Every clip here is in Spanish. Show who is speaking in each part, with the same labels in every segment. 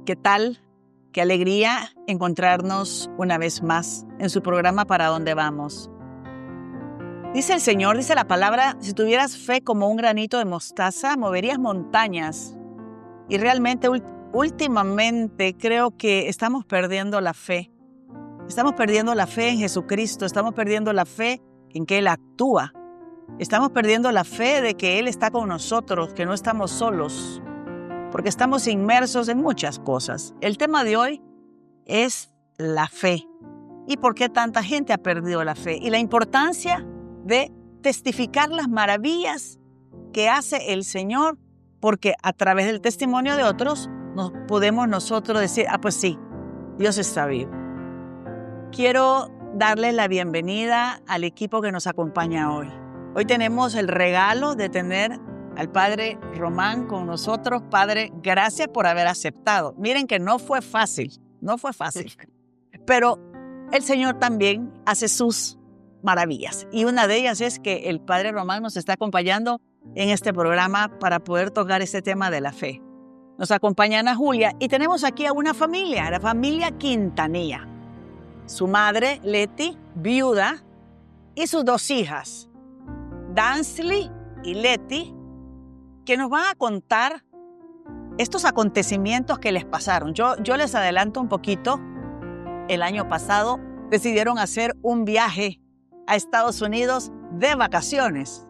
Speaker 1: ¿Qué tal? Qué alegría encontrarnos una vez más en su programa ¿Para dónde vamos? Dice el Señor, dice la palabra, si tuvieras fe como un granito de mostaza, moverías montañas. Y realmente, últimamente, creo que estamos perdiendo la fe. Estamos perdiendo la fe en Jesucristo, estamos perdiendo la fe en que Él actúa. Estamos perdiendo la fe de que Él está con nosotros, que no estamos solos, porque estamos inmersos en muchas cosas. El tema de hoy es la fe. ¿Y por qué tanta gente ha perdido la fe? Y la importancia de testificar las maravillas que hace el Señor, porque a través del testimonio de otros nos podemos nosotros decir, pues sí, Dios está vivo. Quiero darle la bienvenida al equipo que nos acompaña hoy. Hoy tenemos el regalo de tener al Padre Román con nosotros. Padre, gracias por haber aceptado. Miren que no fue fácil, pero el Señor también hace sus maravillas. Y una de ellas es que el Padre Román nos está acompañando en este programa para poder tocar este tema de la fe. Nos acompaña Ana Julia y tenemos aquí a una familia, la familia Quintanilla. Su madre, Leti, viuda, y sus dos hijas, Dansley y Leti, que nos van a contar estos acontecimientos que les pasaron. Yo les adelanto un poquito. El año pasado decidieron hacer un viaje a Estados Unidos de vacaciones.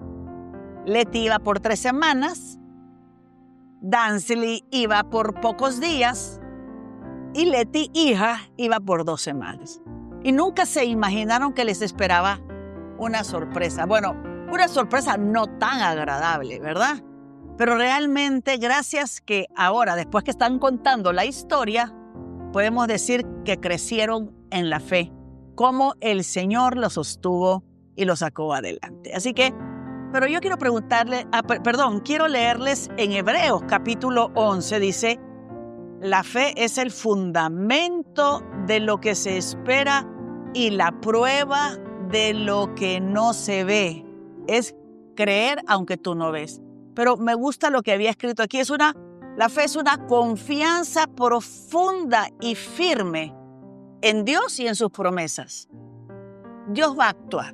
Speaker 1: Leti iba por 3 semanas, Dansley iba por pocos días y Leti, hija, iba por 2 semanas. Y nunca se imaginaron que les esperaba una sorpresa. Bueno, una sorpresa no tan agradable, ¿verdad? Pero realmente, gracias que ahora, después que están contando la historia, podemos decir que crecieron en la fe, cómo el Señor los sostuvo y los sacó adelante. Así que, pero yo quiero quiero leerles en Hebreos capítulo 11, dice, la fe es el fundamento de lo que se espera y la prueba de lo que no se ve. Es creer aunque tú no ves. Pero me gusta lo que había escrito aquí. La fe es una confianza profunda y firme en Dios y en sus promesas. Dios va a actuar.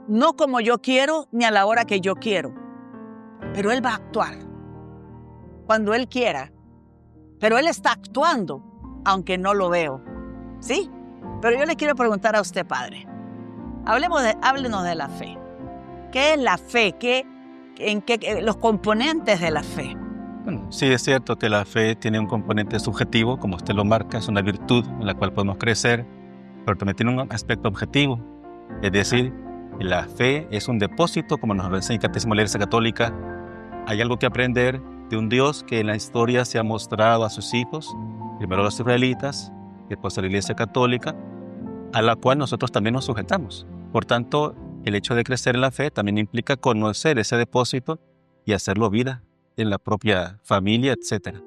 Speaker 1: No como yo quiero ni a la hora que yo quiero. Pero Él va a actuar cuando Él quiera. Pero Él está actuando aunque no lo veo. ¿Sí? Pero yo le quiero preguntar a usted, Padre. Háblenos de la fe. ¿Qué es la fe? Los componentes de la fe.
Speaker 2: Bueno, sí es cierto que la fe tiene un componente subjetivo, como usted lo marca, es una virtud en la cual podemos crecer, pero también tiene un aspecto objetivo, es decir, la fe es un depósito, como nos lo enseña el Catecismo de la Iglesia Católica. Hay algo que aprender de un Dios que en la historia se ha mostrado a sus hijos, primero a los israelitas, después a la Iglesia Católica, a la cual nosotros también nos sujetamos. Por tanto, el hecho de crecer en la fe también implica conocer ese depósito y hacerlo vida en la propia familia, etc.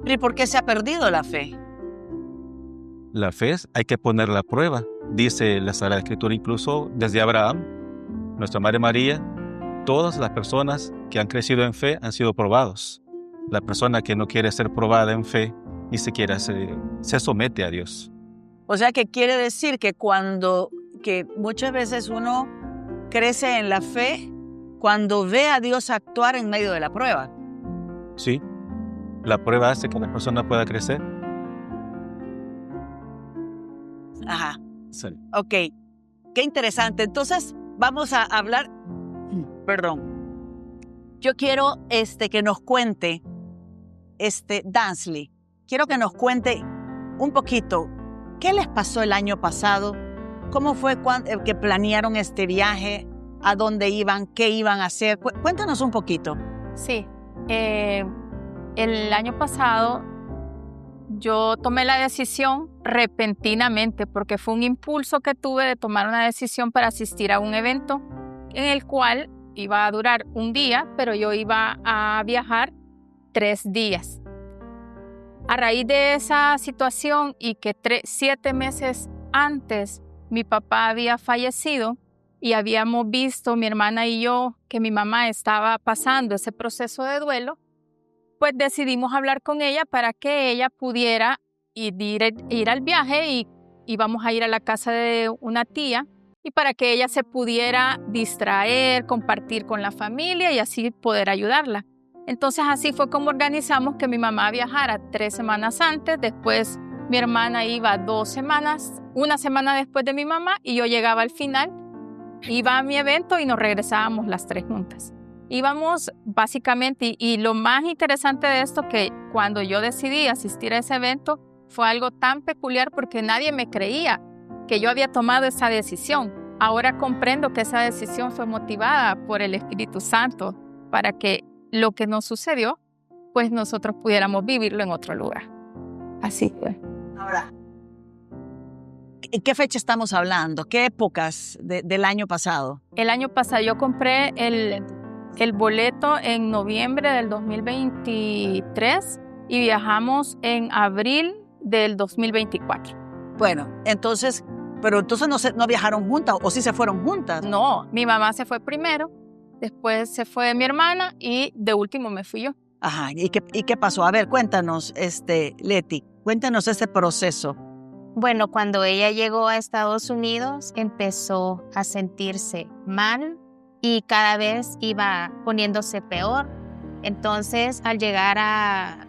Speaker 1: ¿Y por qué se ha perdido la fe?
Speaker 2: La fe hay que ponerla a prueba. Dice la Sagrada Escritura, incluso desde Abraham, nuestra Madre María, todas las personas que han crecido en fe han sido probados. La persona que no quiere ser probada en fe ni siquiera se somete a Dios.
Speaker 1: O sea, que quiere decir que que muchas veces uno crece en la fe cuando ve a Dios actuar en medio de la prueba.
Speaker 2: Sí, la prueba hace que la persona pueda crecer.
Speaker 1: Ajá.
Speaker 2: Sí.
Speaker 1: Ok, qué interesante. Entonces, vamos a hablar, yo quiero que nos cuente, Dansley, quiero que nos cuente un poquito, ¿qué les pasó el año pasado? ¿Cómo fue que planearon este viaje? ¿A dónde iban? ¿Qué iban a hacer? Cuéntanos un poquito.
Speaker 3: Sí, el año pasado yo tomé la decisión repentinamente porque fue un impulso que tuve de tomar una decisión para asistir a un evento en el cual iba a durar un día, pero yo iba a viajar 3 días. A raíz de esa situación y que 7 meses antes mi papá había fallecido y habíamos visto, mi hermana y yo, que mi mamá estaba pasando ese proceso de duelo, pues decidimos hablar con ella para que ella pudiera ir al viaje y íbamos a ir a la casa de una tía y para que ella se pudiera distraer, compartir con la familia y así poder ayudarla. Entonces así fue como organizamos que mi mamá viajara 3 semanas antes, después mi hermana iba 2 semanas, 1 semana después de mi mamá y yo llegaba al final, iba a mi evento y nos regresábamos las 3 juntas. Íbamos básicamente, y lo más interesante de esto que cuando yo decidí asistir a ese evento fue algo tan peculiar porque nadie me creía que yo había tomado esa decisión. Ahora comprendo que esa decisión fue motivada por el Espíritu Santo para que lo que nos sucedió, pues nosotros pudiéramos vivirlo en otro lugar. Así fue.
Speaker 1: Ahora, ¿en qué fecha estamos hablando? ¿Qué épocas del año pasado?
Speaker 3: El año pasado yo compré el boleto en noviembre del 2023 y viajamos en abril del 2024.
Speaker 1: Bueno, entonces, pero entonces no viajaron juntas o sí se fueron juntas.
Speaker 3: No, mi mamá se fue primero, después se fue mi hermana y de último me fui yo.
Speaker 1: Ajá, ¿y qué pasó? A ver, cuéntanos, Leti, cuéntanos ese proceso.
Speaker 4: Bueno, cuando ella llegó a Estados Unidos, empezó a sentirse mal y cada vez iba poniéndose peor. Entonces, al llegar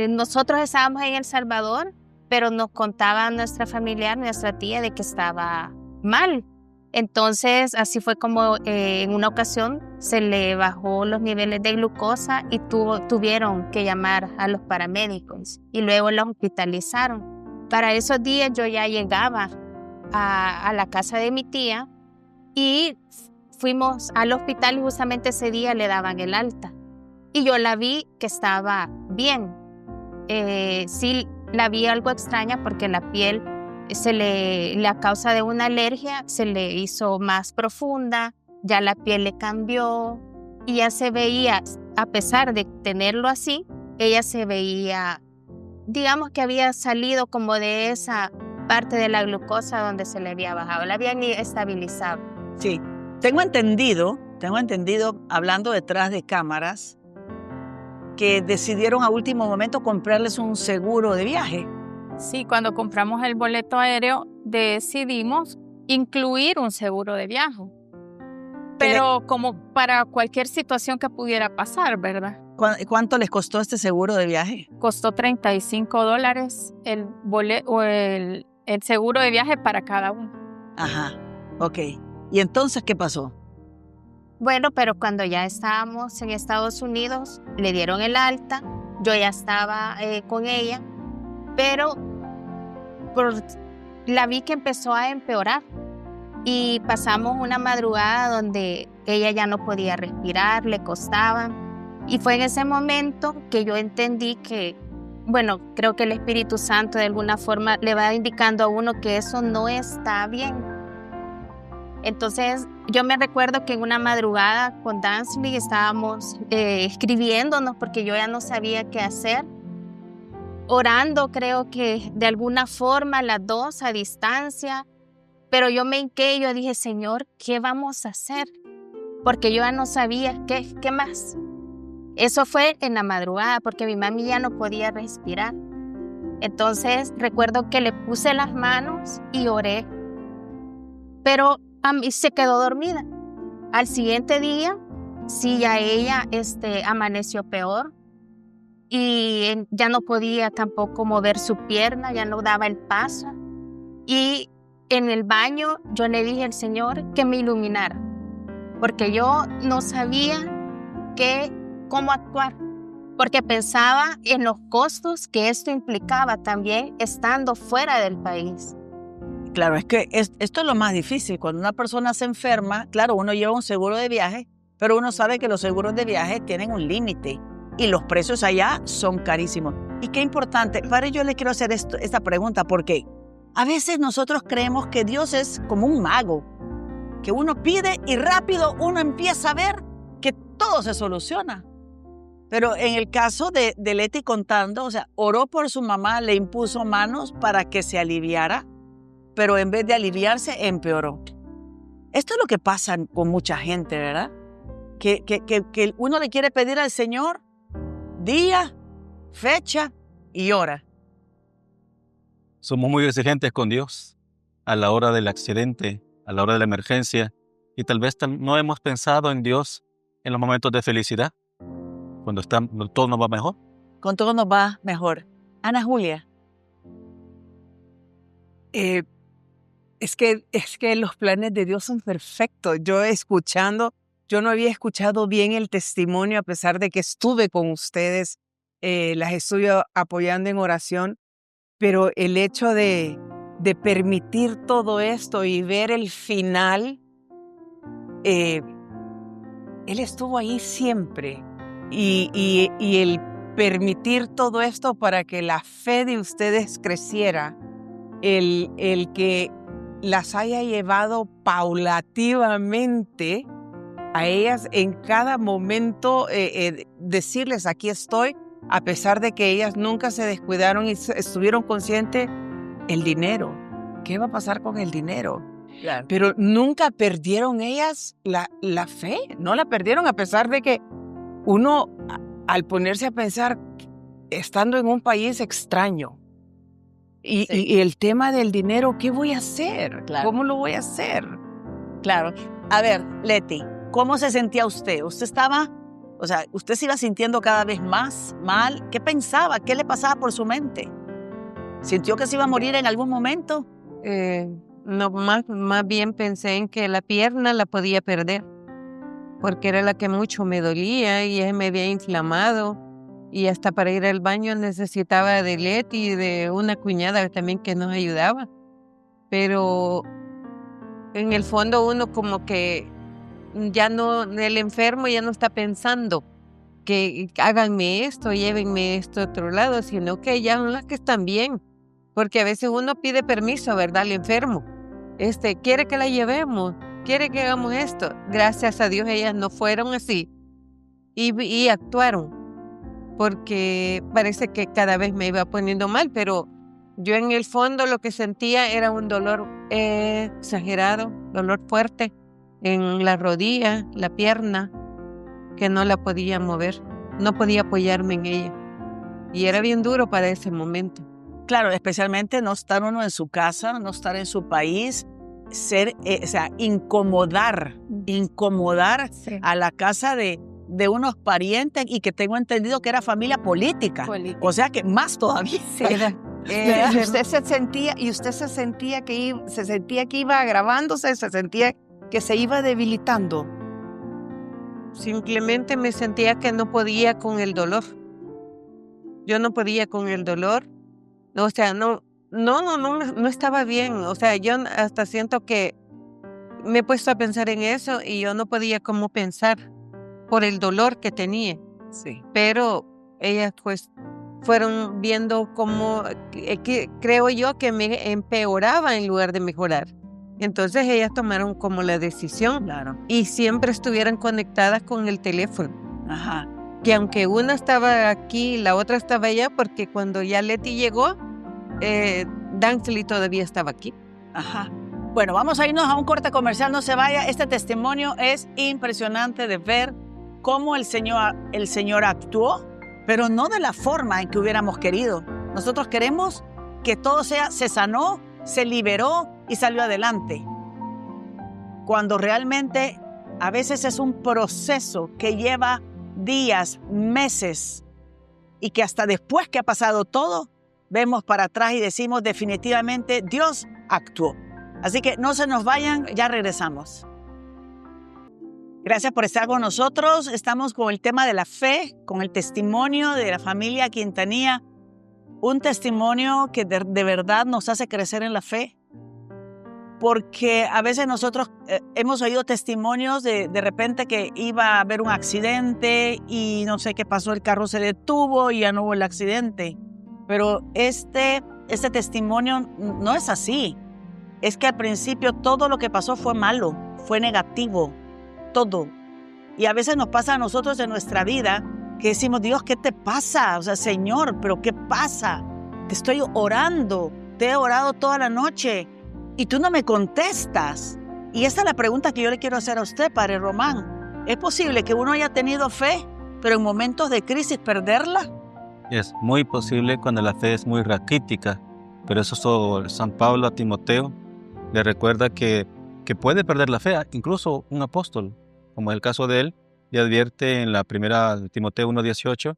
Speaker 4: nosotros estábamos en El Salvador, pero nos contaba nuestra familiar, nuestra tía, de que estaba mal. Entonces, así fue como en una ocasión se le bajó los niveles de glucosa y tuvieron que llamar a los paramédicos y luego la hospitalizaron. Para esos días yo ya llegaba a la casa de mi tía y fuimos al hospital y justamente ese día le daban el alta. Y yo la vi que estaba bien. Sí, la vi algo extraña porque la piel, a causa de una alergia, se le hizo más profunda, ya la piel le cambió y ya se veía, a pesar de tenerlo así, ella se veía, digamos que había salido como de esa parte de la glucosa donde se le había bajado, la habían estabilizado.
Speaker 1: Sí, tengo entendido, hablando detrás de cámaras, que decidieron a último momento comprarles un seguro de viaje.
Speaker 3: Sí, cuando compramos el boleto aéreo decidimos incluir un seguro de viaje, pero como para cualquier situación que pudiera pasar, ¿verdad?
Speaker 1: ¿Cuánto les costó este seguro de viaje?
Speaker 3: Costó $35 el seguro de viaje para cada uno.
Speaker 1: Ajá, ok. ¿Y entonces qué pasó?
Speaker 4: Bueno, pero cuando ya estábamos en Estados Unidos, le dieron el alta, yo ya estaba con ella, pero la vi que empezó a empeorar y pasamos una madrugada donde ella ya no podía respirar, le costaba. Y fue en ese momento que yo entendí que, bueno, creo que el Espíritu Santo de alguna forma le va indicando a uno que eso no está bien. Entonces, yo me recuerdo que en una madrugada con Dansley estábamos escribiéndonos porque yo ya no sabía qué hacer. Orando, creo que de alguna forma las dos a distancia. Pero yo me hinqué y yo dije, Señor, ¿qué vamos a hacer? Porque yo ya no sabía qué más. Eso fue en la madrugada porque mi mami ya no podía respirar. Entonces, recuerdo que le puse las manos y oré. Pero se quedó dormida. Al siguiente día, sí, ya ella amaneció peor y ya no podía tampoco mover su pierna, ya no daba el paso. Y en el baño yo le dije al Señor que me iluminara, porque yo no sabía cómo actuar, porque pensaba en los costos que esto implicaba también estando fuera del país.
Speaker 1: Claro, es que esto es lo más difícil. Cuando una persona se enferma, claro, uno lleva un seguro de viaje, pero uno sabe que los seguros de viaje tienen un límite y los precios allá son carísimos. Y qué importante, padre, yo le quiero hacer esta pregunta porque a veces nosotros creemos que Dios es como un mago, que uno pide y rápido uno empieza a ver que todo se soluciona. Pero en el caso de Leti contando, o sea, oró por su mamá, le impuso manos para que se aliviara, pero en vez de aliviarse, empeoró. Esto es lo que pasa con mucha gente, ¿verdad? Que uno le quiere pedir al Señor día, fecha y hora.
Speaker 2: Somos muy exigentes con Dios a la hora del accidente, a la hora de la emergencia, y tal vez no hemos pensado en Dios en los momentos de felicidad, cuando todo nos va mejor.
Speaker 1: Con todo nos va mejor. Ana Julia.
Speaker 5: Es que los planes de Dios son perfectos. Yo no había escuchado bien el testimonio a pesar de que estuve con ustedes, las estoy apoyando en oración, pero el hecho de permitir todo esto y ver el final, Él estuvo ahí siempre y el permitir todo esto para que la fe de ustedes creciera, el que las haya llevado paulativamente a ellas en cada momento, decirles aquí estoy, a pesar de que ellas nunca se descuidaron y estuvieron conscientes, el dinero, ¿qué va a pasar con el dinero?
Speaker 1: Claro.
Speaker 5: Pero nunca perdieron ellas la fe, no la perdieron, a pesar de que uno, al ponerse a pensar, estando en un país extraño, y el tema del dinero, ¿qué voy a hacer?
Speaker 1: Claro.
Speaker 5: ¿Cómo lo voy a hacer?
Speaker 1: Claro. A ver, Leti, ¿cómo se sentía usted? ¿Usted se iba sintiendo cada vez más mal? ¿Qué pensaba? ¿Qué le pasaba por su mente? ¿Sintió que se iba a morir en algún momento?
Speaker 6: No, más bien pensé en que la pierna la podía perder, porque era la que mucho me dolía y me había inflamado, y hasta para ir al baño necesitaba de Leti y de una cuñada también que nos ayudaba. Pero en el fondo uno como que ya no, el enfermo ya no está pensando que háganme esto, llévenme esto a otro lado, sino que ya son las que están bien. Porque a veces uno pide permiso, ¿verdad? Al enfermo. Quiere que la llevemos, quiere que hagamos esto. Gracias a Dios ellas no fueron así y actuaron. Porque parece que cada vez me iba poniendo mal, pero yo en el fondo lo que sentía era un dolor exagerado, dolor fuerte en la rodilla, la pierna, que no la podía mover, no podía apoyarme en ella. Y era bien duro para ese momento.
Speaker 1: Claro, especialmente no estar uno en su casa, no estar en su país, incomodar
Speaker 3: Sí.
Speaker 1: a la casa de unos parientes, y que tengo entendido que era familia política. O sea que más todavía.
Speaker 3: Sí.
Speaker 5: Y usted se sentía que iba agravándose, se sentía que se iba debilitando.
Speaker 6: Simplemente me sentía que no podía con el dolor. Yo no podía con el dolor. O sea, no estaba bien. O sea, yo hasta siento que me he puesto a pensar en eso y yo no podía como pensar por el dolor que tenía.
Speaker 1: Sí.
Speaker 6: Pero ellas pues fueron viendo cómo, creo yo que me empeoraba en lugar de mejorar. Entonces ellas tomaron como la decisión.
Speaker 1: Claro.
Speaker 6: Y siempre estuvieran conectadas con el teléfono.
Speaker 1: Ajá.
Speaker 6: Que aunque una estaba aquí y la otra estaba allá, porque cuando ya Leti llegó, Dansley todavía estaba aquí.
Speaker 1: Ajá. Bueno, vamos a irnos a un corte comercial, no se vaya. Este testimonio es impresionante de ver cómo el Señor actuó, pero no de la forma en que hubiéramos querido. Nosotros queremos que todo se sanó, se liberó y salió adelante. Cuando realmente a veces es un proceso que lleva días, meses, y que hasta después que ha pasado todo, vemos para atrás y decimos definitivamente Dios actuó. Así que no se nos vayan, ya regresamos. Gracias por estar con nosotros. Estamos con el tema de la fe, con el testimonio de la familia Quintanilla. Un testimonio que de verdad nos hace crecer en la fe. Porque a veces nosotros hemos oído testimonios de repente que iba a haber un accidente y no sé qué pasó, el carro se detuvo y ya no hubo el accidente. Pero este testimonio no es así. Es que al principio todo lo que pasó fue malo, fue negativo, todo. Y a veces nos pasa a nosotros en nuestra vida que decimos, Dios, ¿qué te pasa? O sea, Señor, ¿pero qué pasa? Te estoy orando, te he orado toda la noche y tú no me contestas. Y esta es la pregunta que yo le quiero hacer a usted, Padre Román. ¿Es posible que uno haya tenido fe pero en momentos de crisis perderla.
Speaker 2: Es muy posible cuando la fe es muy raquítica, pero eso San Pablo a Timoteo le recuerda que puede perder la fe, incluso un apóstol, como es el caso de él, le advierte en la primera de Timoteo 1:18,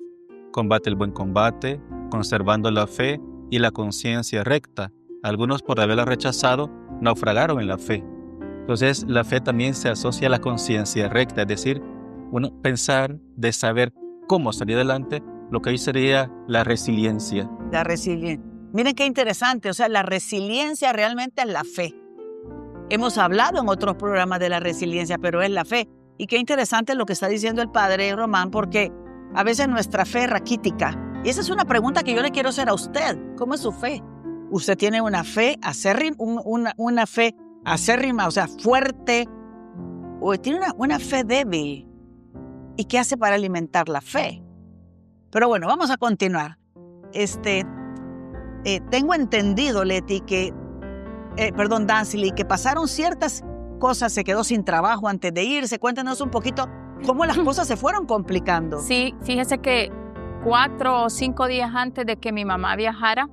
Speaker 2: combate el buen combate, conservando la fe y la conciencia recta. Algunos, por haberla rechazado, naufragaron en la fe. Entonces, la fe también se asocia a la conciencia recta, es decir, pensar de saber cómo salir adelante, lo que ahí sería la resiliencia.
Speaker 1: La resiliencia. Miren qué interesante, o sea, la resiliencia realmente es la fe. Hemos hablado en otros programas de la resiliencia, pero es la fe. Y qué interesante lo que está diciendo el padre Román, porque a veces nuestra fe es raquítica. Y esa es una pregunta que yo le quiero hacer a usted. ¿Cómo es su fe? ¿Usted tiene una fe acérrima, una fe acérrima, o sea, fuerte? ¿O tiene una fe débil? ¿Y qué hace para alimentar la fe? Pero bueno, vamos a continuar. Tengo entendido, Leti, Dancily, que pasaron ciertas cosas, se quedó sin trabajo antes de irse. Cuéntanos un poquito cómo las cosas se fueron complicando.
Speaker 3: Sí, fíjese que 4 o 5 días antes de que mi mamá viajara,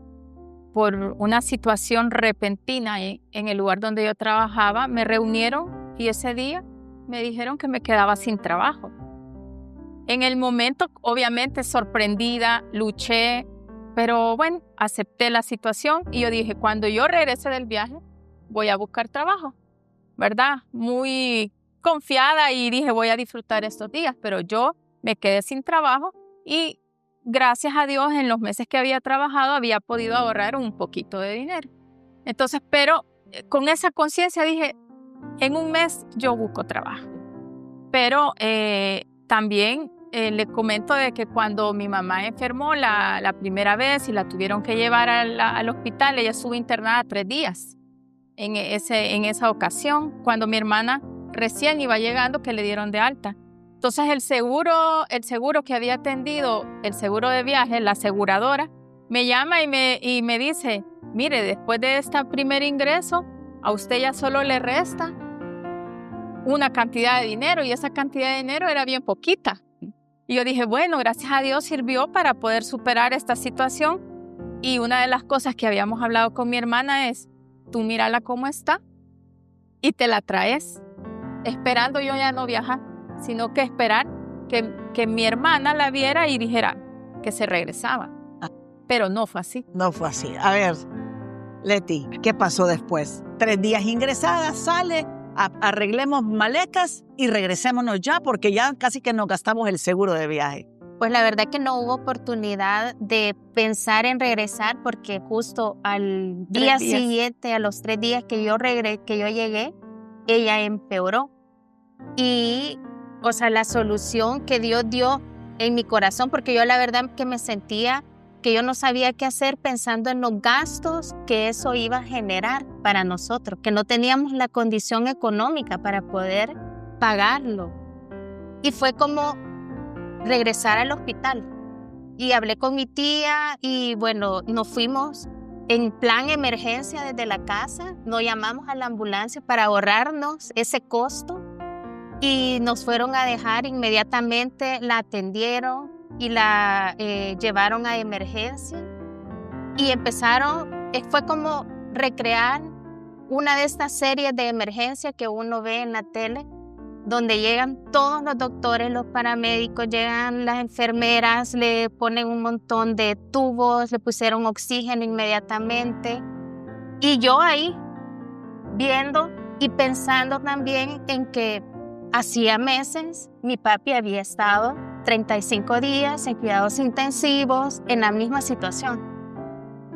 Speaker 3: por una situación repentina en el lugar donde yo trabajaba, me reunieron y ese día me dijeron que me quedaba sin trabajo. En el momento, obviamente, sorprendida, luché, pero bueno, acepté la situación y yo dije, cuando yo regrese del viaje, voy a buscar trabajo, ¿verdad? Muy confiada y dije, voy a disfrutar estos días, pero yo me quedé sin trabajo y gracias a Dios, en los meses que había trabajado, había podido ahorrar un poquito de dinero. Entonces, pero con esa conciencia dije, en un mes yo busco trabajo. Pero también le comento de que cuando mi mamá enfermó la primera vez y la tuvieron que llevar al hospital, ella estuvo internada 3 días en esa ocasión, cuando mi hermana recién iba llegando, que le dieron de alta. Entonces el seguro que había atendido, el seguro de viaje, la aseguradora, me llama y me dice, mire, después de este primer ingreso, a usted ya solo le resta una cantidad de dinero y esa cantidad de dinero era bien poquita. Y yo dije, bueno, gracias a Dios sirvió para poder superar esta situación. Y una de las cosas que habíamos hablado con mi hermana es, tú mírala cómo está y te la traes, esperando yo ya no viajar, sino que esperar que mi hermana la viera y dijera que se regresaba. Pero no fue así.
Speaker 1: No fue así. A ver, Leti, ¿qué pasó después? 3 días ingresada, sale, arreglemos maletas y regresémonos ya, porque ya casi que nos gastamos el seguro de viaje.
Speaker 4: Pues la verdad que no hubo oportunidad de pensar en regresar, porque justo al día siguiente, a los 3 días que yo llegué, ella empeoró. Y, o sea, la solución que Dios dio en mi corazón, porque yo la verdad que me sentía que yo no sabía qué hacer pensando en los gastos que eso iba a generar para nosotros, que no teníamos la condición económica para poder pagarlo. Y fue como regresar al hospital. Y hablé con mi tía y bueno, nos fuimos en plan emergencia desde la casa, nos llamamos a la ambulancia para ahorrarnos ese costo y nos fueron a dejar inmediatamente, la atendieron y la llevaron a emergencia y fue como recrear una de estas series de emergencia que uno ve en la tele, donde llegan todos los doctores, los paramédicos, llegan las enfermeras, le ponen un montón de tubos, le pusieron oxígeno inmediatamente. Y yo ahí viendo y pensando también en que hacía meses mi papi había estado 35 días en cuidados intensivos en la misma situación.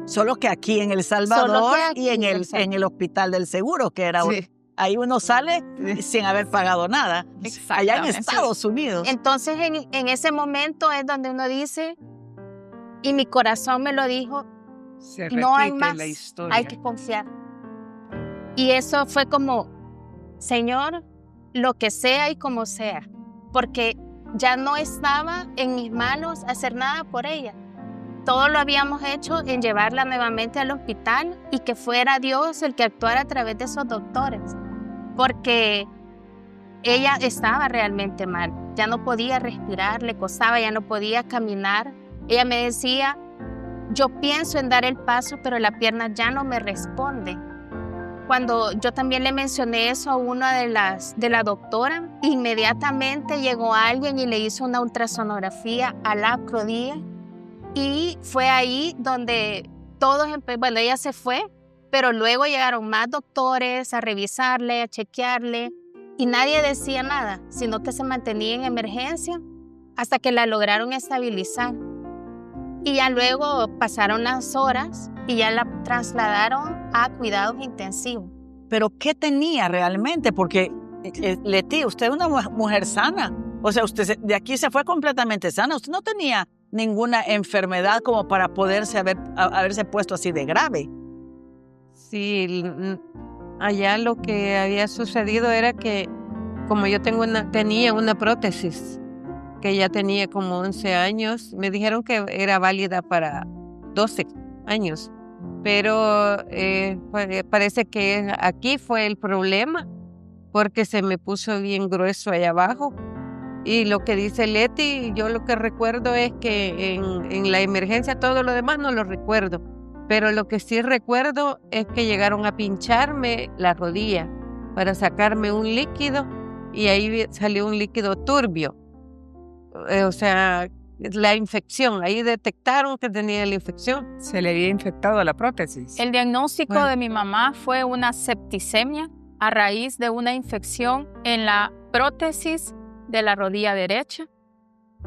Speaker 1: Solo que aquí en El Salvador y en el hospital del seguro, que era ahí uno sale sin haber pagado nada, allá en Estados Unidos.
Speaker 4: Entonces en ese momento es donde uno dice, y mi corazón me lo dijo, no hay más, hay que confiar. Y eso fue como, Señor, lo que sea y como sea, porque ya no estaba en mis manos hacer nada por ella. Todo lo habíamos hecho en llevarla nuevamente al hospital y que fuera Dios el que actuara a través de esos doctores. Porque ella estaba realmente mal, ya no podía respirar, le costaba, ya no podía caminar. Ella me decía, yo pienso en dar el paso, pero la pierna ya no me responde. Cuando yo también le mencioné eso a una de la doctora, inmediatamente llegó alguien y le hizo una ultrasonografía a la rodilla, y fue ahí donde todos, bueno, ella se fue, pero luego llegaron más doctores a revisarle, a chequearle, y nadie decía nada, sino que se mantenía en emergencia hasta que la lograron estabilizar. Y ya luego pasaron las horas y ya la trasladaron a cuidados intensivos.
Speaker 1: ¿Pero qué tenía realmente? Porque, Leti, usted es una mujer sana. O sea, usted de aquí se fue completamente sana. Usted no tenía ninguna enfermedad como para poderse haberse puesto así de grave.
Speaker 6: Sí, allá lo que había sucedido era que como yo tenía una prótesis que ya tenía como 11 años, me dijeron que era válida para 12 años, pero parece que aquí fue el problema porque se me puso bien grueso allá abajo. Y lo que dice Leti, yo lo que recuerdo es que en la emergencia todo lo demás no lo recuerdo, pero lo que sí recuerdo es que llegaron a pincharme la rodilla para sacarme un líquido y ahí salió un líquido turbio. O sea, la infección, ahí detectaron que tenía la infección.
Speaker 5: Se le había infectado la prótesis.
Speaker 3: El diagnóstico de mi mamá fue una septicemia a raíz de una infección en la prótesis de la rodilla derecha,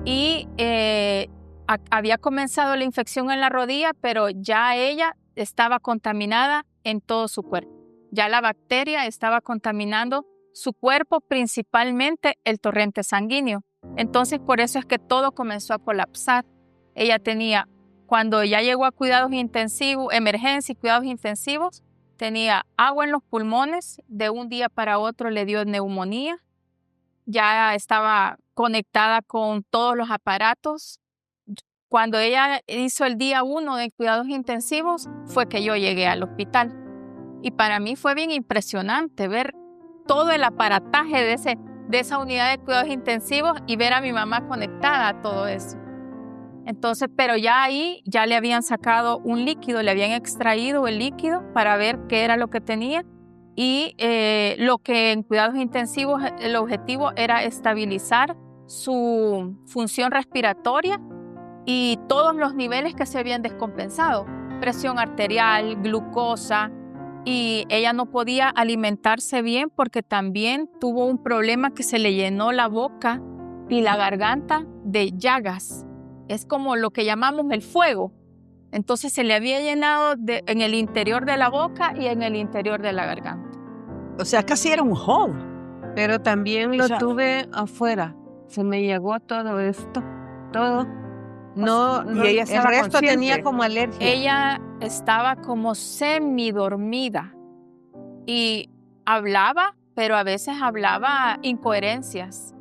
Speaker 3: y había comenzado la infección en la rodilla, pero ya ella estaba contaminada en todo su cuerpo. Ya la bacteria estaba contaminando su cuerpo, principalmente el torrente sanguíneo. Entonces, por eso es que todo comenzó a colapsar. Ella tenía, cuando ya llegó a cuidados intensivos, emergencia y cuidados intensivos, tenía agua en los pulmones, de un día para otro le dio neumonía, ya estaba conectada con todos los aparatos. Cuando ella hizo el día 1 de cuidados intensivos, fue que yo llegué al hospital. Y para mí fue bien impresionante ver todo el aparataje de esa unidad de cuidados intensivos y ver a mi mamá conectada a todo eso. Entonces, pero ya ahí ya le habían sacado un líquido, le habían extraído el líquido para ver qué era lo que tenía. Y lo que en cuidados intensivos el objetivo era estabilizar su función respiratoria y todos los niveles que se habían descompensado, presión arterial, glucosa, y ella no podía alimentarse bien porque también tuvo un problema que se le llenó la boca y la garganta de llagas. Es como lo que llamamos el fuego. Entonces se le había llenado en el interior de la boca y en el interior de la garganta.
Speaker 1: O sea, casi era un job.
Speaker 6: Pero también lo tuve afuera. Se me llegó todo esto, todo. No,
Speaker 5: y ella estaba
Speaker 6: el resto
Speaker 5: consciente.
Speaker 6: tenía como alergia.
Speaker 3: Ella estaba como semidormida y hablaba, pero a veces hablaba incoherencias.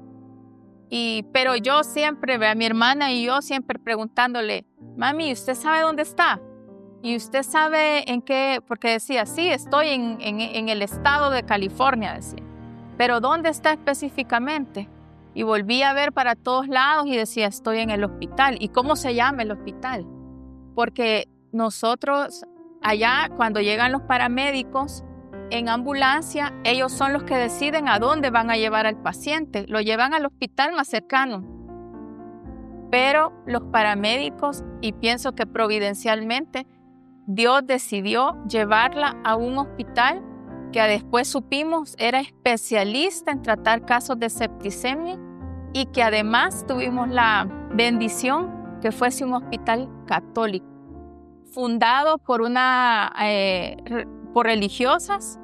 Speaker 3: Pero yo siempre, a mi hermana y yo siempre preguntándole, mami, ¿usted sabe dónde está? ¿Y usted sabe en qué? Porque decía, sí, estoy en el estado de California, decía. Pero ¿dónde está específicamente? Y volví a ver para todos lados y decía, estoy en el hospital. ¿Y cómo se llama el hospital? Porque nosotros allá, cuando llegan los paramédicos en ambulancia, ellos son los que deciden a dónde van a llevar al paciente. Lo llevan al hospital más cercano. Pero los paramédicos, y pienso que providencialmente, Dios decidió llevarla a un hospital que después supimos era especialista en tratar casos de septicemia y que además tuvimos la bendición que fuese un hospital católico, fundado por religiosas,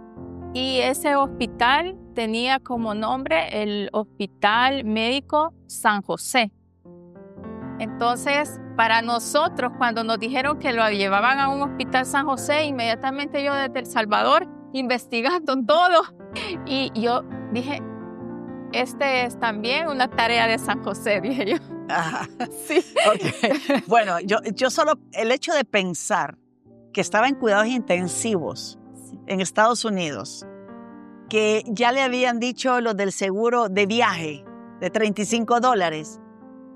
Speaker 3: y ese hospital tenía como nombre el Hospital Médico San José. Entonces, para nosotros, cuando nos dijeron que lo llevaban a un hospital San José, inmediatamente yo desde El Salvador, investigando todo, y yo dije, este es también una tarea de San José, dije yo.
Speaker 1: Ajá.
Speaker 3: Sí.
Speaker 1: Okay. Bueno, yo solo, el hecho de pensar que estaba en cuidados intensivos en Estados Unidos, que ya le habían dicho los del seguro de viaje de $35,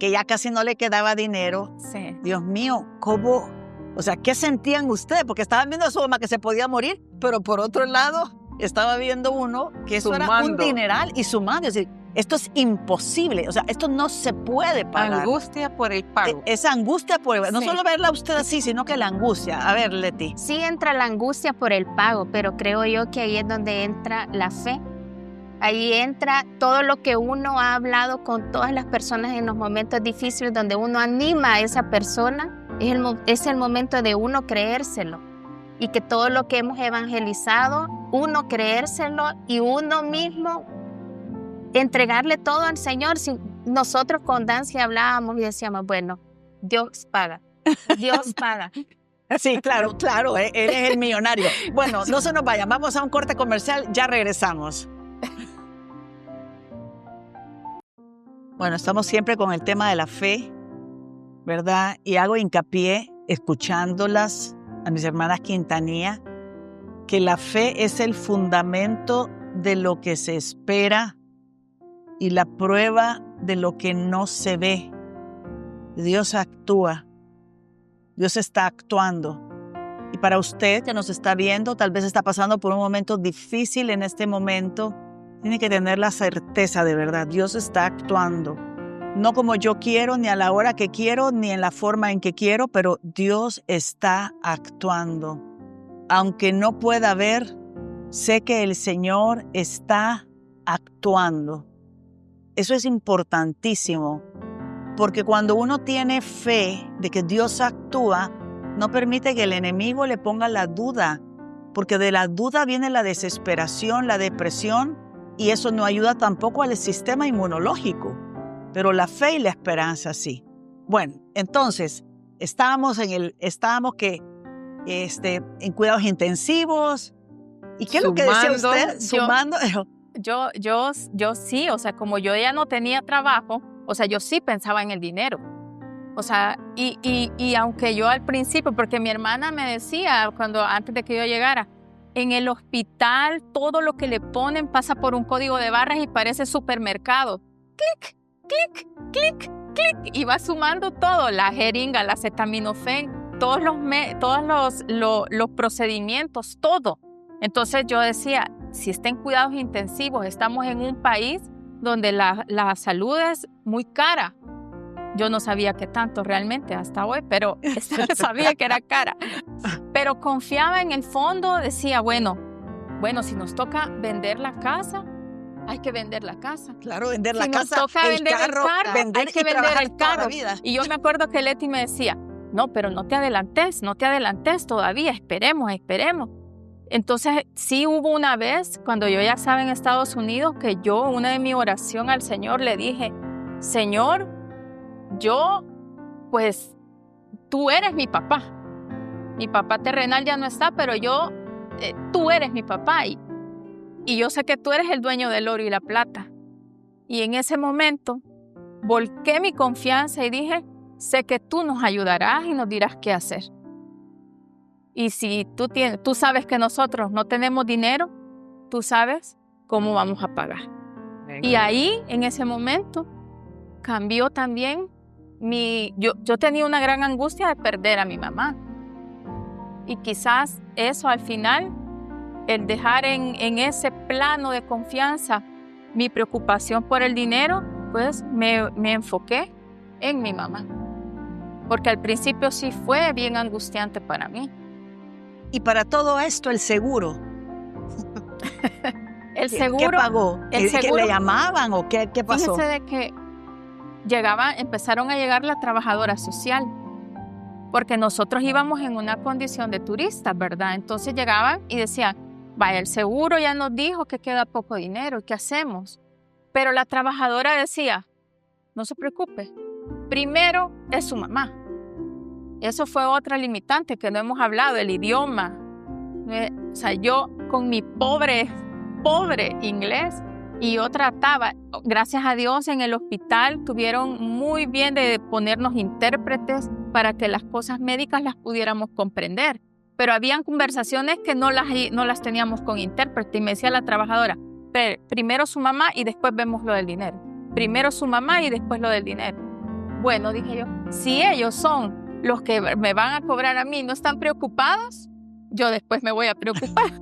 Speaker 1: que ya casi no le quedaba dinero.
Speaker 3: Sí.
Speaker 1: Dios mío, ¿cómo? O sea, ¿qué sentían ustedes? Porque estaban viendo a su mamá que se podía morir, pero por otro lado estaba viendo uno que eso era un
Speaker 5: Sumando.
Speaker 1: dineral y sumando. Es decir, esto es imposible. O sea, esto no se puede pagar.
Speaker 6: Angustia por el pago.
Speaker 1: Esa angustia por... No
Speaker 4: Sí.
Speaker 1: solo verla a usted así, sino que la angustia. A ver, Leti.
Speaker 4: Sí entra la angustia por el pago, pero creo yo que ahí es donde entra la fe. Ahí entra todo lo que uno ha hablado con todas las personas en los momentos difíciles, donde uno anima a esa persona. Es el momento de uno creérselo. Y que todo lo que hemos evangelizado, uno creérselo y uno mismo entregarle todo al Señor. Si nosotros con Dancy hablábamos y decíamos, bueno, Dios paga, Dios paga.
Speaker 1: Sí, claro, claro, él es el millonario. Bueno, no se nos vayan, vamos a un corte comercial, ya regresamos. Bueno, estamos siempre con el tema de la fe, ¿verdad? Y hago hincapié, escuchándolas a mis hermanas Quintanilla, que la fe es el fundamento de lo que se espera y la prueba de lo que no se ve. Dios actúa, Dios está actuando. Y para usted que nos está viendo, tal vez está pasando por un momento difícil en este momento, tiene que tener la certeza de verdad, Dios está actuando. No como yo quiero, ni a la hora que quiero, ni en la forma en que quiero, pero Dios está actuando. Aunque no pueda ver, sé que el Señor está actuando. Eso es importantísimo, porque cuando uno tiene fe de que Dios actúa, no permite que el enemigo le ponga la duda, porque de la duda viene la desesperación, la depresión, y eso no ayuda tampoco al sistema inmunológico. Pero la fe y la esperanza sí. Bueno, entonces, estábamos en cuidados intensivos. ¿Y qué es lo que decía usted? Sumando.
Speaker 3: Yo sí, o sea, como yo ya no tenía trabajo, o sea, yo sí pensaba en el dinero. O sea, y aunque yo al principio, porque mi hermana me decía antes de que yo llegara, en el hospital todo lo que le ponen pasa por un código de barras y parece supermercado. Clic, clic, clic, clic. Y va sumando todo, la jeringa, la acetaminofén, todos los procedimientos, todo. Entonces yo decía, si está en cuidados intensivos, estamos en un país donde la salud es muy cara. Yo no sabía qué tanto realmente hasta hoy, pero sabía que era cara. Pero confiaba en el fondo, decía, bueno, si nos toca vender la casa, hay que vender la casa.
Speaker 1: Claro, vender la
Speaker 3: si
Speaker 1: casa,
Speaker 3: nos toca
Speaker 1: el
Speaker 3: vender
Speaker 1: carro,
Speaker 3: hay que vender el carro.
Speaker 1: Vida.
Speaker 3: Y yo me acuerdo que Leti me decía, no, pero no te adelantes todavía, esperemos. Entonces, sí hubo una vez, cuando yo ya estaba en Estados Unidos, que yo, una de mi oración al Señor, le dije, Señor, pues, tú eres mi papá. Mi papá terrenal ya no está, pero tú eres mi papá. Y yo sé que tú eres el dueño del oro y la plata. Y en ese momento, volqué mi confianza y dije, sé que tú nos ayudarás y nos dirás qué hacer. Y si tú sabes que nosotros no tenemos dinero, tú sabes cómo vamos a pagar. Venga. Y ahí, en ese momento, cambió también yo tenía una gran angustia de perder a mi mamá. Y quizás eso al final, el dejar en ese plano de confianza mi preocupación por el dinero, pues me enfoqué en mi mamá. Porque al principio sí fue bien angustiante para mí.
Speaker 1: Y para todo esto, el seguro.
Speaker 3: El seguro.
Speaker 1: ¿Qué pagó? ¿Que le llamaban o qué pasó?
Speaker 3: Fíjese de que empezaron a llegar la trabajadora social. Porque nosotros íbamos en una condición de turistas, ¿verdad? Entonces llegaban y decían, vaya, el seguro ya nos dijo que queda poco dinero, ¿qué hacemos? Pero la trabajadora decía, no se preocupe, primero es su mamá. Eso fue otra limitante que no hemos hablado, el idioma. O sea, yo con mi pobre inglés, y yo trataba, gracias a Dios en el hospital tuvieron muy bien de ponernos intérpretes para que las cosas médicas las pudiéramos comprender. Pero habían conversaciones que no las teníamos con intérprete y me decía la trabajadora, siempre primero su mamá y después vemos lo del dinero. Primero su mamá y después lo del dinero. Bueno, dije yo, si ellos son los que me van a cobrar a mí, no están preocupados, yo después me voy a preocupar.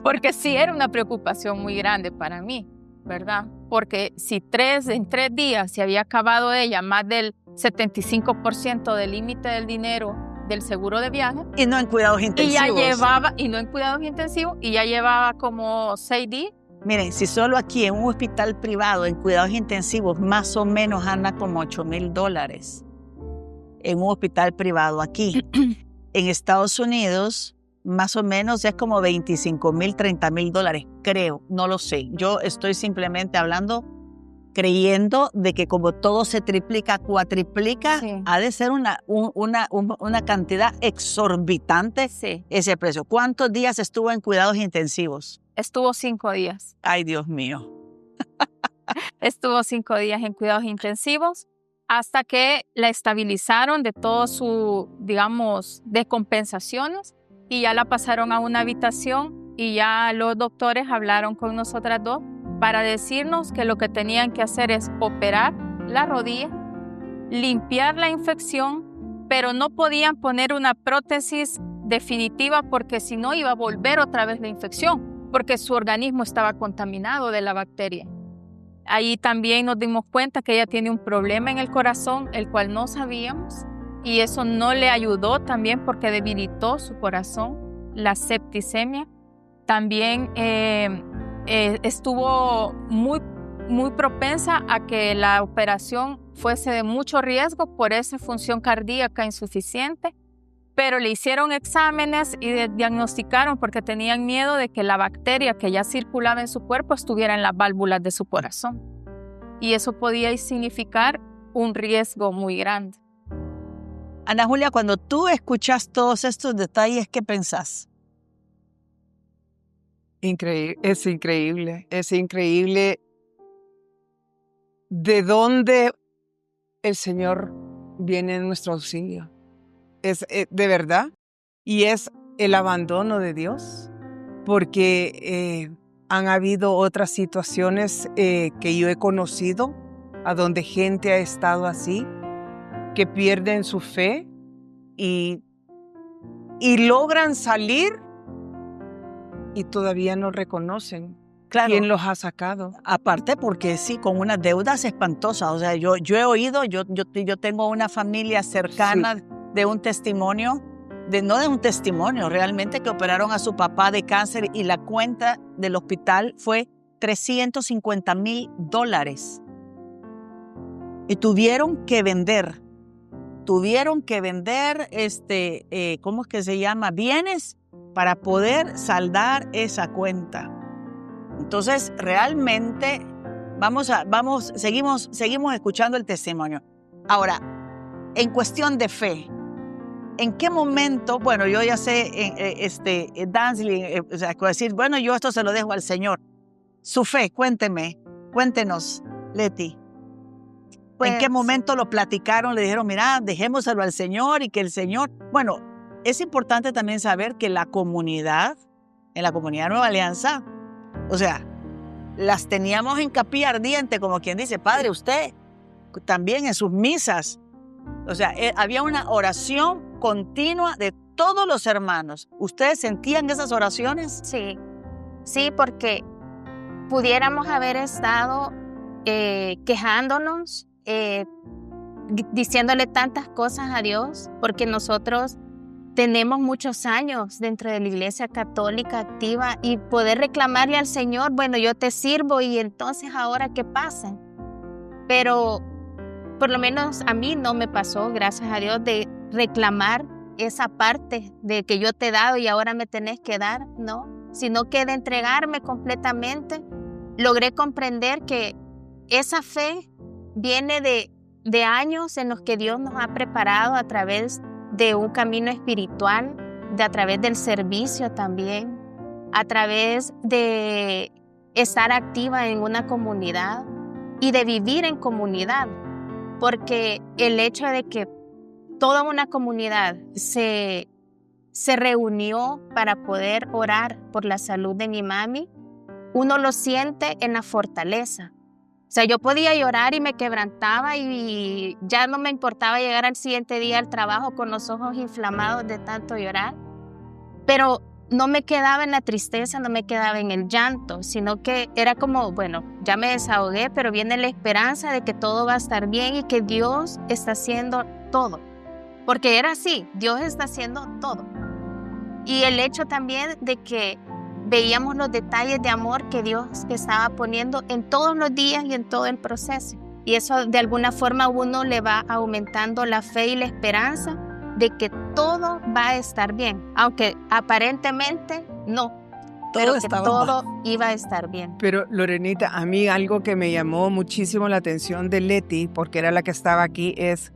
Speaker 3: Porque sí era una preocupación muy grande para mí, ¿verdad? Porque si en 3 días se había acabado ella más del 75% del límite del dinero del seguro de viaje.
Speaker 1: Y no en cuidados intensivos.
Speaker 3: Y no en cuidados intensivos, y ya llevaba como 6 días.
Speaker 1: Miren, si solo aquí en un hospital privado, en cuidados intensivos, más o menos anda como $8,000 en un hospital privado aquí. En Estados Unidos, más o menos es como $25,000, $30,000, creo, no lo sé. Yo estoy simplemente hablando, creyendo de que como todo se triplica, cuatriplica,
Speaker 3: Sí.
Speaker 1: ha de ser una cantidad exorbitante
Speaker 3: Sí.
Speaker 1: ese precio. ¿Cuántos días estuvo en cuidados intensivos?
Speaker 3: Estuvo 5 días.
Speaker 1: Ay, Dios mío.
Speaker 3: Estuvo 5 días en cuidados intensivos hasta que la estabilizaron de todo su, digamos, descompensaciones, y ya la pasaron a una habitación, y ya los doctores hablaron con nosotras dos para decirnos que lo que tenían que hacer es operar la rodilla, limpiar la infección, pero no podían poner una prótesis definitiva porque si no iba a volver otra vez la infección, porque su organismo estaba contaminado de la bacteria. Ahí también nos dimos cuenta que ella tiene un problema en el corazón, el cual no sabíamos, y eso no le ayudó también porque debilitó su corazón, la septicemia. También estuvo muy propensa a que la operación fuese de mucho riesgo por esa función cardíaca insuficiente, pero le hicieron exámenes y diagnosticaron porque tenían miedo de que la bacteria que ya circulaba en su cuerpo estuviera en las válvulas de su corazón. Y eso podía significar un riesgo muy grande.
Speaker 1: Ana Julia, cuando tú escuchas todos estos detalles, ¿qué pensás?
Speaker 5: Es increíble de dónde el Señor viene en nuestro auxilio. Es de verdad, y es el abandono de Dios, porque han habido otras situaciones que yo he conocido, a donde gente ha estado así, que pierden su fe y logran salir y todavía no reconocen quién los ha sacado.
Speaker 1: Aparte porque sí, con unas deudas espantosas. O sea, yo he oído, yo tengo una familia cercana de un testimonio, no de un testimonio, realmente, que operaron a su papá de cáncer y la cuenta del hospital fue $350,000. Y tuvieron que vender, ¿cómo es que se llama? Bienes para poder saldar esa cuenta. Entonces, realmente, seguimos escuchando el testimonio. Ahora, en cuestión de fe, ¿en qué momento? Bueno, yo ya sé, Dansley, o sea, decir, bueno, yo esto se lo dejo al Señor. Su fe, cuéntenos, Leti. ¿En qué momento lo platicaron? Le dijeron, mira, dejémoselo al Señor y que el Señor... Bueno, es importante también saber que en la comunidad Nueva Alianza, o sea, las teníamos en capilla ardiente, como quien dice, Padre, usted también en sus misas. O sea, había una oración continua de todos los hermanos. ¿Ustedes sentían esas oraciones?
Speaker 4: Sí, porque pudiéramos haber estado quejándonos, diciéndole tantas cosas a Dios, porque nosotros tenemos muchos años dentro de la Iglesia Católica activa, y poder reclamarle al Señor, bueno, yo te sirvo y entonces ahora ¿qué pasa? Pero por lo menos a mí no me pasó, gracias a Dios, de reclamar esa parte de que yo te he dado y ahora me tenés que dar, no, sino que de entregarme completamente. Logré comprender que esa fe viene de años en los que Dios nos ha preparado a través de un camino espiritual, a través del servicio también, a través de estar activa en una comunidad y de vivir en comunidad, porque el hecho de que toda una comunidad se reunió para poder orar por la salud de mi mami, uno lo siente en la fortaleza. O sea, yo podía llorar y me quebrantaba y ya no me importaba llegar al siguiente día al trabajo con los ojos inflamados de tanto llorar. Pero no me quedaba en la tristeza, no me quedaba en el llanto, sino que era como, bueno, ya me desahogué, pero viene la esperanza de que todo va a estar bien y que Dios está haciendo todo. Porque era así, Dios está haciendo todo. Y el hecho también de que veíamos los detalles de amor que Dios estaba poniendo en todos los días y en todo el proceso. Y eso de alguna forma a uno le va aumentando la fe y la esperanza de que todo va a estar bien, aunque aparentemente no, pero que todo iba a estar bien.
Speaker 5: Pero Lorenita, a mí algo que me llamó muchísimo la atención de Leti, porque era la que estaba aquí, es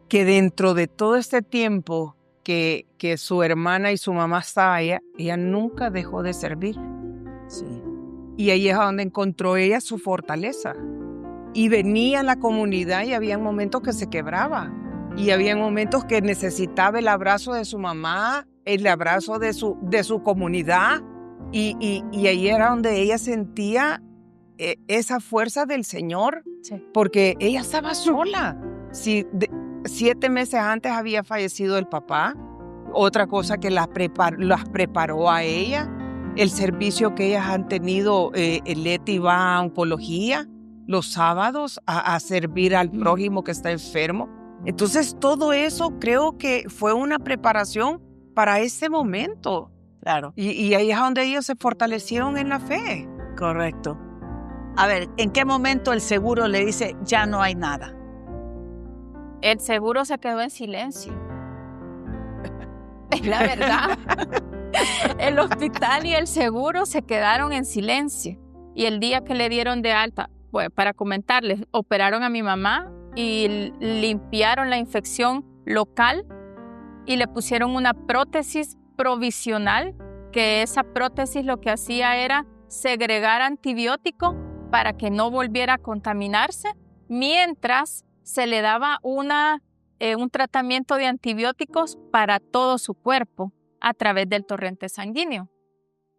Speaker 5: que dentro de todo este tiempo que su hermana y su mamá estaban allá, ella nunca dejó de servir.
Speaker 1: Sí.
Speaker 5: Y ahí es donde encontró ella su fortaleza. Y venía a la comunidad y había momentos que se quebraba. Y había momentos que necesitaba el abrazo de su mamá, el abrazo de su comunidad. Y ahí era donde ella sentía esa fuerza del Señor,
Speaker 4: Sí.
Speaker 5: porque ella estaba sola. 7 meses antes había fallecido el papá. Otra cosa que las preparó a ella. El servicio que ellas han tenido, Leti va a oncología los sábados a servir al prójimo que está enfermo. Entonces todo eso creo que fue una preparación para ese momento.
Speaker 1: Claro.
Speaker 5: Y ahí es donde ellos se fortalecieron en la fe.
Speaker 1: Correcto. A ver, ¿en qué momento el seguro le dice ya no hay nada?
Speaker 3: El seguro se quedó en silencio. Es la verdad. El hospital y el seguro se quedaron en silencio. Y el día que le dieron de alta, pues, para comentarles, operaron a mi mamá y limpiaron la infección local y le pusieron una prótesis provisional, que esa prótesis lo que hacía era segregar antibiótico para que no volviera a contaminarse, mientras se le daba un tratamiento de antibióticos para todo su cuerpo a través del torrente sanguíneo.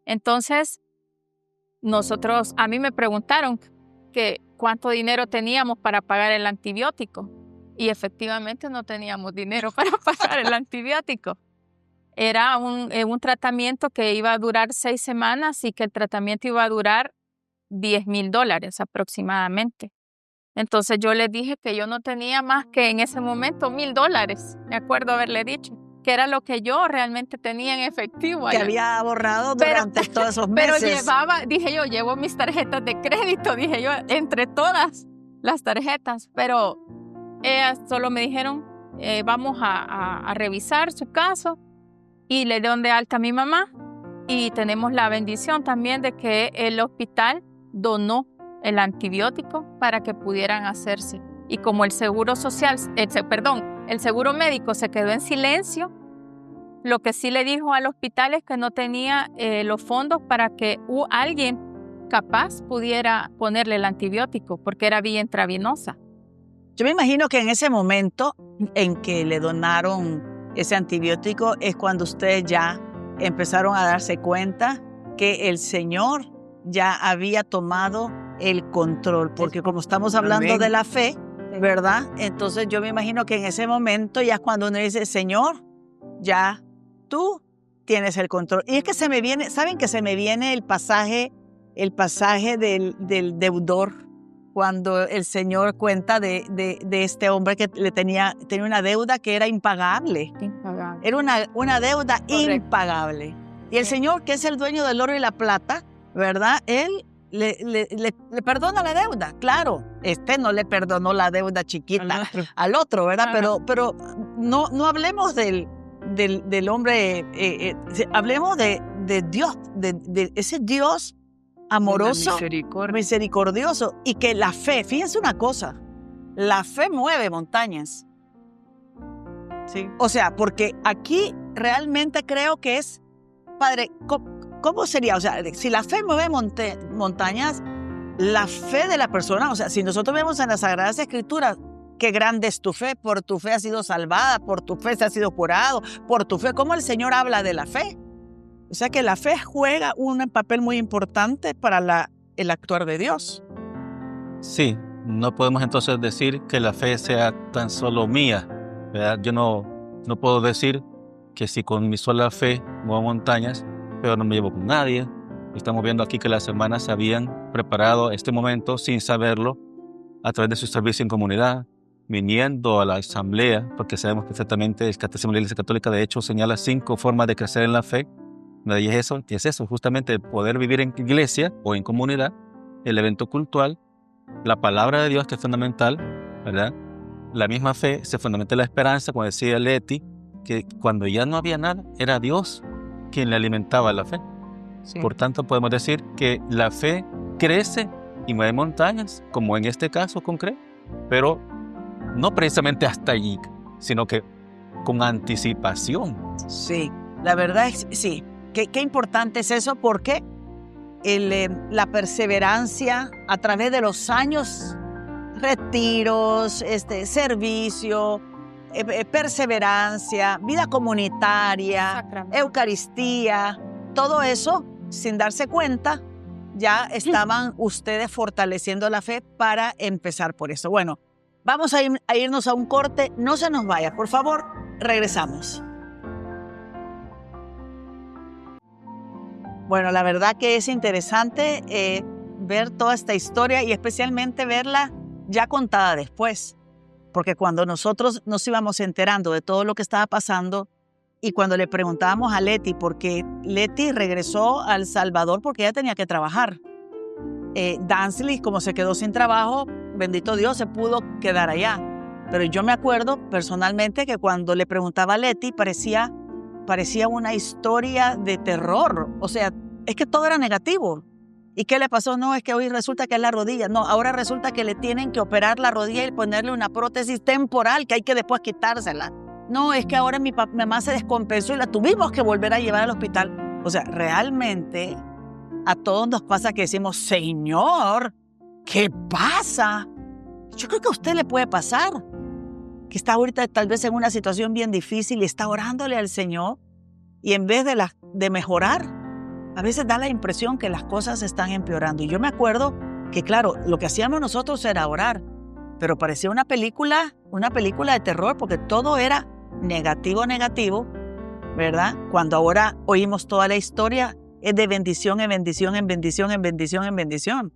Speaker 3: Entonces, a mí me preguntaron que cuánto dinero teníamos para pagar el antibiótico y efectivamente no teníamos dinero para pagar el antibiótico. Era un tratamiento que iba a durar 6 semanas y que el tratamiento iba a durar $10,000 aproximadamente. Entonces yo les dije que yo no tenía más que en ese momento $1,000, me acuerdo haberle dicho, que era lo que yo realmente tenía en efectivo.
Speaker 1: Que había ahorrado durante todos esos meses.
Speaker 3: Pero llevo mis tarjetas de crédito, dije yo, entre todas las tarjetas, pero ellas solo me dijeron, vamos a revisar su caso y le dieron de alta a mi mamá y tenemos la bendición también de que el hospital donó el antibiótico para que pudieran hacerse. Y como el seguro el seguro médico se quedó en silencio, lo que sí le dijo al hospital es que no tenía los fondos para que alguien capaz pudiera ponerle el antibiótico, porque era vía intravenosa.
Speaker 1: Yo me imagino que en ese momento en que le donaron ese antibiótico es cuando ustedes ya empezaron a darse cuenta que el Señor ya había tomado el control, porque como estamos hablando de la fe, ¿verdad? Entonces yo me imagino que en ese momento ya es cuando uno dice, Señor, ya tú tienes el control. Y es que ¿saben que se me viene el pasaje del deudor? Cuando el Señor cuenta de este hombre que tenía una deuda que era impagable. Era una deuda impagable. Y el Señor, que es el dueño del oro y la plata, ¿verdad? Él le perdona la deuda. Claro, no le perdonó la deuda chiquita al otro, ¿verdad? Pero no hablemos del hombre, hablemos de Dios, de ese Dios amoroso, misericordioso, y que la fe, fíjense una cosa, la fe mueve montañas. Sí. O sea, porque aquí realmente creo que es, Padre, ¿cómo sería? O sea, si la fe mueve montañas, la fe de la persona, o sea, si nosotros vemos en las Sagradas Escrituras, qué grande es tu fe, por tu fe has sido salvada, por tu fe se ha sido curado, por tu fe, ¿cómo el Señor habla de la fe? O sea que la fe juega un papel muy importante para el actuar de Dios.
Speaker 2: Sí, no podemos entonces decir que la fe sea tan solo mía, ¿verdad? Yo no puedo decir que si con mi sola fe muevo montañas, pero no me llevo con nadie. Estamos viendo aquí que las hermanas se habían preparado este momento sin saberlo a través de su servicio en comunidad, viniendo a la asamblea, porque sabemos perfectamente el Catecismo de la Iglesia Católica de hecho señala 5 formas de crecer en la fe. Y es eso, justamente poder vivir en iglesia o en comunidad, el evento cultural, la palabra de Dios que es fundamental, ¿verdad? La misma fe se fundamenta en la esperanza, como decía Leti, que cuando ya no había nada, era Dios quien le alimentaba la fe.
Speaker 6: Sí.
Speaker 2: Por tanto, podemos decir que la fe crece y mueve montañas, como en este caso concreto, pero no precisamente hasta allí, sino que con anticipación.
Speaker 1: Sí, la verdad es sí. Qué importante es eso, porque la perseverancia a través de los años, retiros, servicio, perseverancia, vida comunitaria, Eucaristía, todo eso, sin darse cuenta, ya estaban ustedes fortaleciendo la fe para empezar por eso. Bueno, vamos a irnos a un corte. No se nos vaya, por favor, regresamos. Bueno, la verdad que es interesante ver toda esta historia y especialmente verla ya contada después, porque cuando nosotros nos íbamos enterando de todo lo que estaba pasando y cuando le preguntábamos a Leti, porque Leti regresó a El Salvador porque ella tenía que trabajar. Dansley, como se quedó sin trabajo, bendito Dios, se pudo quedar allá. Pero yo me acuerdo personalmente que cuando le preguntaba a Leti parecía una historia de terror. O sea, es que todo era negativo. ¿Y qué le pasó? No, es que hoy resulta que es la rodilla. No, ahora resulta que le tienen que operar la rodilla y ponerle una prótesis temporal que hay que después quitársela. No, es que ahora mi mamá se descompensó y la tuvimos que volver a llevar al hospital. O sea, realmente a todos nos pasa que decimos, Señor, ¿qué pasa? Yo creo que a usted le puede pasar, que está ahorita tal vez en una situación bien difícil y está orándole al Señor y en vez de mejorar, a veces da la impresión que las cosas están empeorando. Y yo me acuerdo que, claro, lo que hacíamos nosotros era orar, pero parecía una película de terror porque todo era negativo, ¿verdad? Cuando ahora oímos toda la historia, es de bendición en bendición, en bendición, en bendición, en bendición.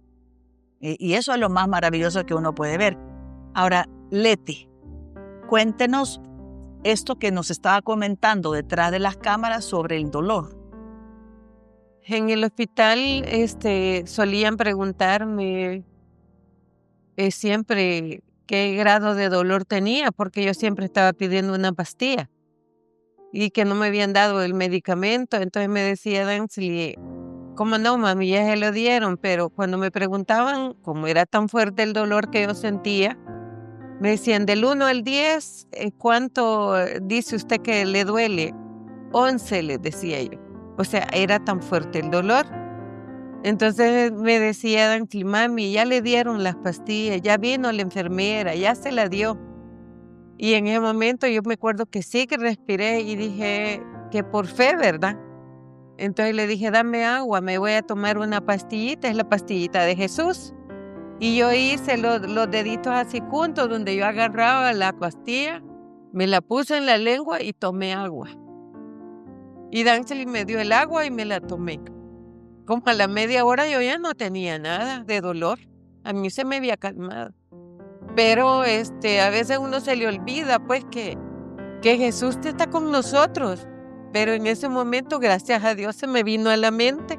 Speaker 1: Y eso es lo más maravilloso que uno puede ver. Ahora, Leti, cuéntenos esto que nos estaba comentando detrás de las cámaras sobre el dolor.
Speaker 6: En el hospital solían preguntarme siempre qué grado de dolor tenía, porque yo siempre estaba pidiendo una pastilla y que no me habían dado el medicamento. Entonces me decía Dansley, ¿cómo no, mami? Ya se lo dieron. Pero cuando me preguntaban cómo era tan fuerte el dolor que yo sentía, me decían del 1 al 10, ¿cuánto dice usted que le duele? 11, les decía yo. O sea, era tan fuerte el dolor. Entonces me decía Dansley, mami, ya le dieron las pastillas, ya vino la enfermera, ya se la dio. Y en ese momento yo me acuerdo que sí que respiré y dije que por fe, ¿verdad? Entonces le dije, dame agua, me voy a tomar una pastillita, es la pastillita de Jesús. Y yo hice los deditos así juntos, donde yo agarraba la pastilla, me la puse en la lengua y tomé agua. Y Dansley me dio el agua y me la tomé. Como a la media hora yo ya no tenía nada de dolor. A mí se me había calmado. Pero a veces uno se le olvida pues que Jesús está con nosotros. Pero en ese momento, gracias a Dios, se me vino a la mente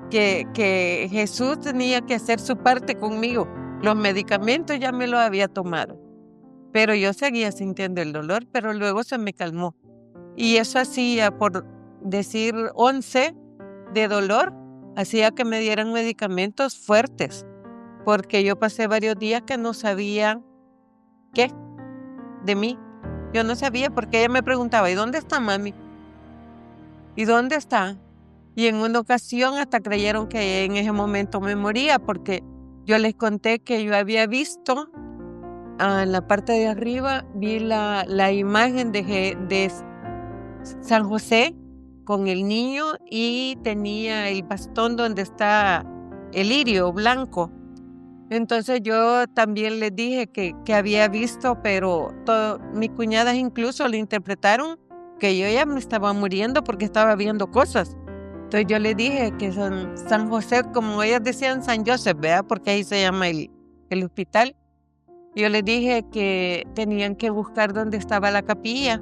Speaker 6: que Jesús tenía que hacer su parte conmigo. Los medicamentos ya me los había tomado. Pero yo seguía sintiendo el dolor, pero luego se me calmó. Y eso hacía, por decir 11 de dolor, hacía que me dieran medicamentos fuertes. Porque yo pasé varios días que no sabía qué de mí. Yo no sabía porque ella me preguntaba, ¿y dónde está mami? ¿Y dónde está? Y en una ocasión hasta creyeron que en ese momento me moría porque yo les conté que yo había visto en la parte de arriba, vi la imagen de San José con el niño y tenía el bastón donde está el lirio blanco. Entonces yo también les dije que había visto, pero mis cuñadas incluso lo interpretaron que yo ya me estaba muriendo porque estaba viendo cosas. Entonces yo les dije que San José, como ellas decían San Joseph, ¿verdad? Porque ahí se llama el hospital. Yo les dije que tenían que buscar dónde estaba la capilla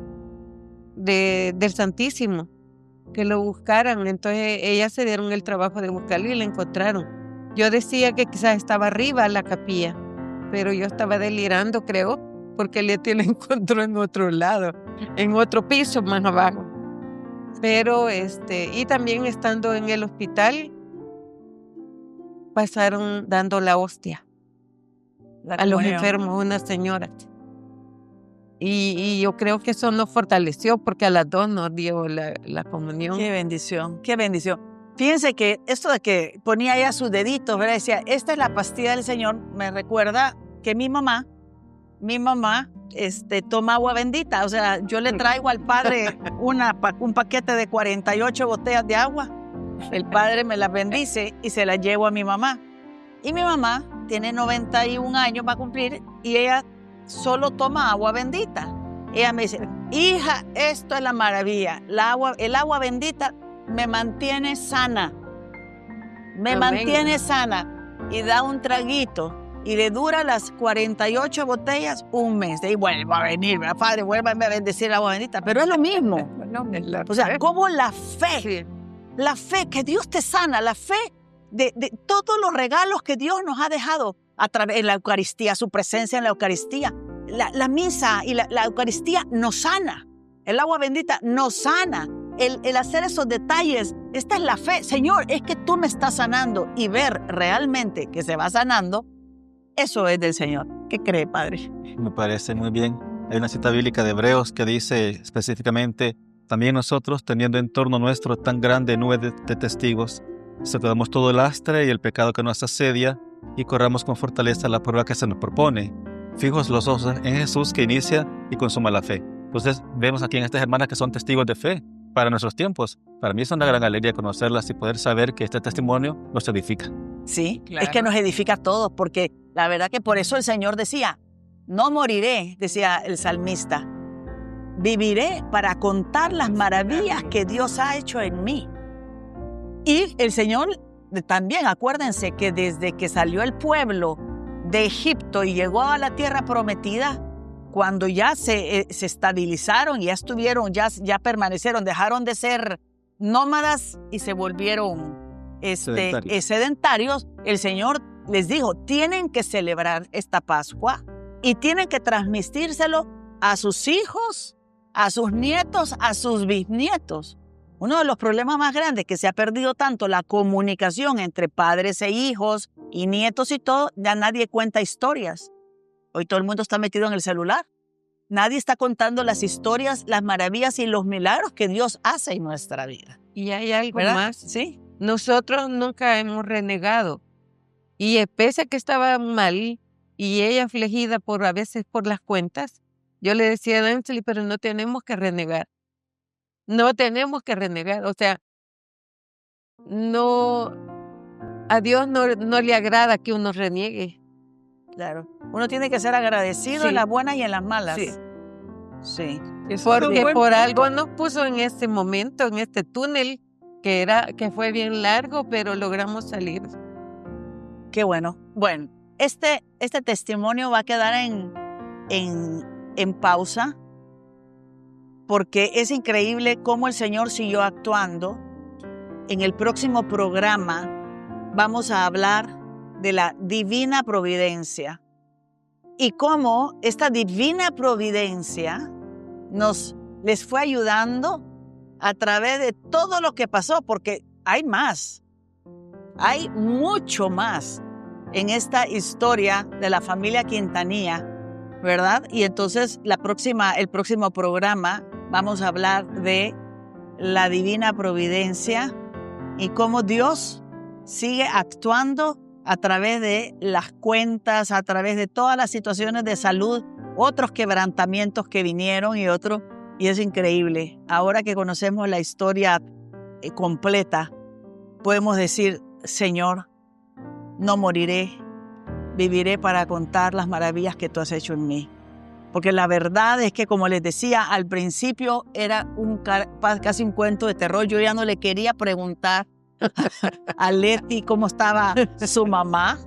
Speaker 6: del Santísimo, que lo buscaran. Entonces ellas se dieron el trabajo de buscarlo y la encontraron. Yo decía que quizás estaba arriba la capilla, pero yo estaba delirando, creo, porque Leti la encontró en otro lado, en otro piso más abajo. Pero y también estando en el hospital, pasaron dando la hostia a los enfermos, una señora. Y yo creo que eso nos fortaleció porque a las 2 nos dio la comunión.
Speaker 1: Qué bendición, qué bendición. Fíjense que esto de que ponía ya sus deditos, ¿verdad? Decía, esta es la pastilla del Señor, me recuerda que mi mamá toma agua bendita. O sea, yo le traigo al padre un paquete de 48 botellas de agua. El padre me las bendice y se las llevo a mi mamá. Y mi mamá tiene 91 años, va a cumplir, y ella solo toma agua bendita. Ella me dice, hija, esto es la maravilla. El agua bendita me mantiene sana. Me mantiene sana. Y da un traguito. Y le dura las 48 botellas un mes. De ahí vuelve a venir, ¿verdad, padre? Vuélvame a bendecir el agua bendita. Pero es lo mismo. O sea, como la fe. La fe que Dios te sana. La fe de todos los regalos que Dios nos ha dejado a través de la Eucaristía, su presencia en la Eucaristía. La misa y la Eucaristía nos sana. El agua bendita nos sana. El hacer esos detalles, esta es la fe. Señor, es que tú me estás sanando, y ver realmente que se va sanando, eso es del Señor. ¿Qué cree, padre?
Speaker 2: Me parece muy bien. Hay una cita bíblica de Hebreos que dice específicamente, también nosotros, teniendo en torno nuestro tan grande nube de testigos, sacudamos todo el lastre y el pecado que nos asedia y corramos con fortaleza la prueba que se nos propone. Fijos los ojos en Jesús, que inicia y consuma la fe. Entonces vemos aquí en estas hermanas que son testigos de fe para nuestros tiempos. Para mí es una gran alegría conocerlas y poder saber que este testimonio nos edifica.
Speaker 1: Sí,
Speaker 5: Claro.
Speaker 1: es que nos edifica a todos, porque la verdad que por eso el Señor decía, no moriré, decía el salmista, viviré para contar las maravillas que Dios ha hecho en mí. Y el Señor también, acuérdense que desde que salió el pueblo de Egipto y llegó a la tierra prometida, cuando ya se estabilizaron, ya estuvieron, ya permanecieron, dejaron de ser nómadas y se volvieron sedentarios, el Señor les dijo, tienen que celebrar esta Pascua y tienen que transmitírselo a sus hijos, a sus nietos, a sus bisnietos. Uno de los problemas más grandes que se ha perdido tanto la comunicación entre padres e hijos y nietos y todo, ya nadie cuenta historias. Hoy todo el mundo está metido en el celular. Nadie está contando las historias, las maravillas y los milagros que Dios hace en nuestra vida.
Speaker 6: Y hay algo
Speaker 1: ¿Verdad?
Speaker 6: más.
Speaker 1: Sí.
Speaker 6: Nosotros nunca hemos renegado. Y pese a que estaba mal y ella afligida a veces por las cuentas, yo le decía a Nancy, pero no tenemos que renegar. No tenemos que renegar. O sea, no, a Dios no le agrada que uno reniegue.
Speaker 1: Claro. Uno tiene que ser agradecido
Speaker 6: Sí.
Speaker 1: en las buenas y en las malas.
Speaker 6: Sí.
Speaker 1: Sí.
Speaker 6: Porque por algo nos puso en este momento, en este túnel, que fue bien largo, pero logramos salir.
Speaker 1: Qué bueno. Bueno, este testimonio va a quedar en pausa, porque es increíble cómo el Señor siguió actuando. En el próximo programa vamos a hablar de la divina providencia y cómo esta divina providencia les fue ayudando a través de todo lo que pasó, porque hay más, hay mucho más en esta historia de la familia Quintanilla, ¿verdad? Y entonces el próximo programa vamos a hablar de la divina providencia y cómo Dios sigue actuando a través de las cuentas, a través de todas las situaciones de salud, otros quebrantamientos que vinieron y Y es increíble. Ahora que conocemos la historia completa, podemos decir, Señor, no moriré, viviré para contar las maravillas que tú has hecho en mí. Porque la verdad es que, como les decía, al principio era casi un cuento de terror. Yo ya no le quería preguntar a Leti cómo estaba su mamá.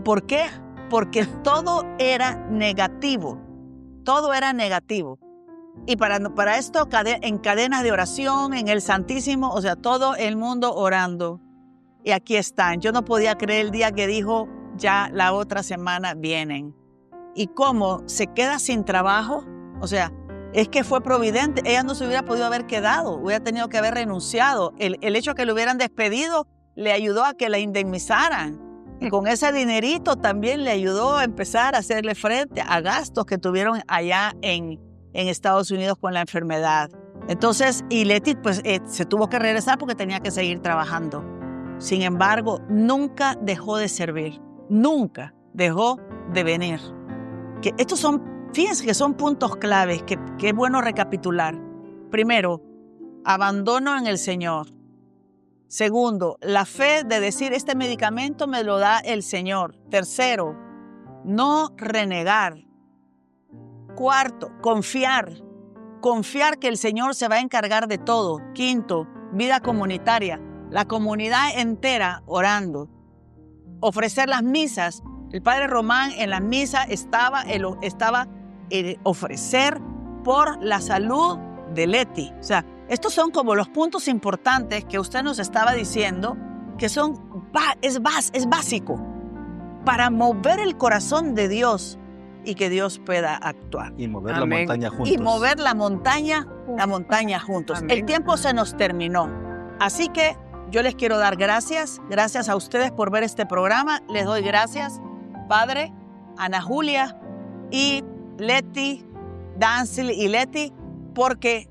Speaker 1: ¿Por qué? Porque todo era negativo. Todo era negativo. Y para esto, en cadenas de oración, en el Santísimo, o sea, todo el mundo orando. Y aquí están. Yo no podía creer el día que dijo, ya la otra semana vienen. Y cómo se queda sin trabajo, o sea, es que fue providente. Ella no se hubiera podido haber quedado, hubiera tenido que haber renunciado. El hecho que le hubieran despedido le ayudó a que la indemnizaran. Y con ese dinerito también le ayudó a empezar a hacerle frente a gastos que tuvieron allá en Estados Unidos con la enfermedad. Entonces, y Leti pues se tuvo que regresar porque tenía que seguir trabajando. Sin embargo, nunca dejó de servir, nunca dejó de venir. Que estos son, fíjense que son puntos claves que es bueno recapitular. Primero, abandono en el Señor. Segundo, la fe de decir, este medicamento me lo da el Señor. Tercero, no renegar. Cuarto, confiar que el Señor se va a encargar de todo. Quinto, vida comunitaria, la comunidad entera orando. Ofrecer las misas. El padre Román en la misa estaba ofrecer por la salud de Leti. O sea, estos son como los puntos importantes que usted nos estaba diciendo, que es básico para mover el corazón de Dios y que Dios pueda actuar.
Speaker 2: Y mover
Speaker 5: Amén.
Speaker 2: la montaña juntos.
Speaker 1: Y mover la montaña juntos.
Speaker 5: Amén.
Speaker 1: El tiempo se nos terminó. Así que yo les quiero dar gracias a ustedes por ver este programa. Les doy gracias, Padre, Ana Julia y Leti, Dancil y Leti, porque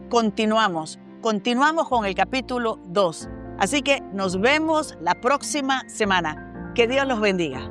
Speaker 1: continuamos con el capítulo 2. Así que nos vemos la próxima semana. Que Dios los bendiga.